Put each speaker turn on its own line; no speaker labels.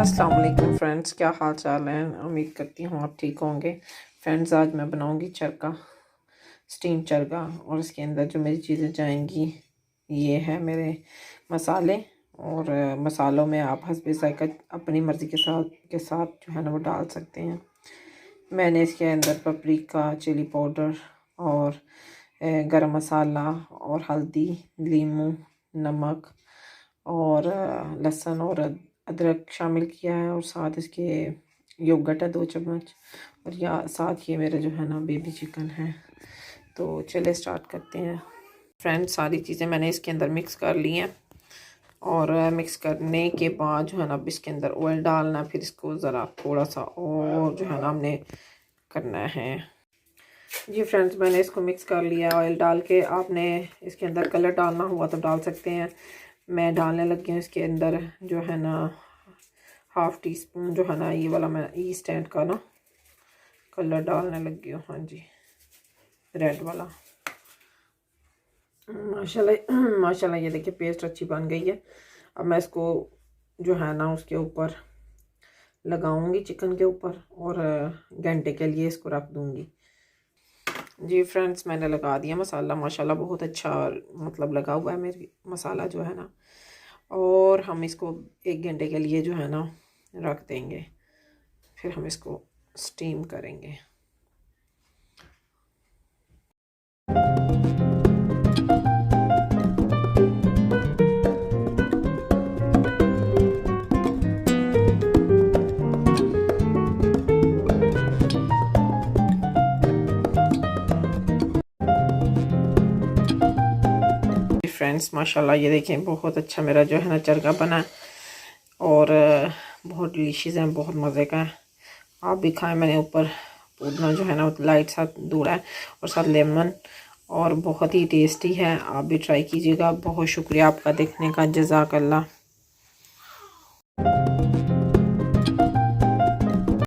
अस्सलाम वालेकुम फ्रेंड्स, क्या हाल चाल है। उम्मीद करती हूँ आप ठीक होंगे। फ्रेंड्स, आज मैं बनाऊँगी चरका, स्टीम चरगा। और इसके अंदर जो मेरी चीज़ें जाएंगी ये है मेरे मसाले। और मसालों में आप हस्बे ज़ायक़ा अपनी मर्ज़ी के साथ जो है ना वो डाल सकते हैं। मैंने इसके अंदर पपरिका, चिली पाउडर और गरम मसाला और हल्दी, लीमू, नमक और लहसुन और अदरक शामिल किया है। और साथ इसके योगर्ट है 2 चम्मच। और या साथ ये मेरा जो है ना बेबी चिकन है। तो चले स्टार्ट करते हैं। फ्रेंड्स, सारी चीज़ें मैंने इसके अंदर मिक्स कर ली हैं। और मिक्स करने के बाद जो है ना अब इसके अंदर ऑयल डालना, फिर इसको ज़रा थोड़ा सा और जो है ना हमने करना है। जी फ्रेंड्स, मैंने इसको मिक्स कर लिया ऑयल डाल के। आपने इसके अंदर कलर डालना हुआ तो डाल सकते हैं। मैं डालने लगी हूँ इसके अंदर जो है ना ½ टीस्पून जो है ना ये वाला मैं ई स्टैंड का ना कलर डालने लगी हूँ। हाँ जी, रेड वाला। माशाल्लाह ये देखिए पेस्ट अच्छी बन गई है। अब मैं इसको जो है ना उसके ऊपर लगाऊंगी, चिकन के ऊपर, और घंटे के लिए इसको रख दूंगी। जी फ्रेंड्स, मैंने लगा दिया मसाला। माशाल्लाह बहुत अच्छा मतलब लगा हुआ है मेरी मसाला जो है ना। और हम इसको 1 घंटे के लिए जो है ना रख देंगे, फिर हम इसको स्टीम करेंगे। फ्रेंड्स, माशाल्लाह ये देखें बहुत अच्छा मेरा जो है ना चरगा बना और बहुत डिलीशियस है, बहुत मज़े का है। आप भी खाएं। मैंने ऊपर पुदीना जो है ना लाइट साथ दूड़ा है और साथ लेमन, और बहुत ही टेस्टी है। आप भी ट्राई कीजिएगा। बहुत शुक्रिया आपका देखने का। जज़ाकल्लाह।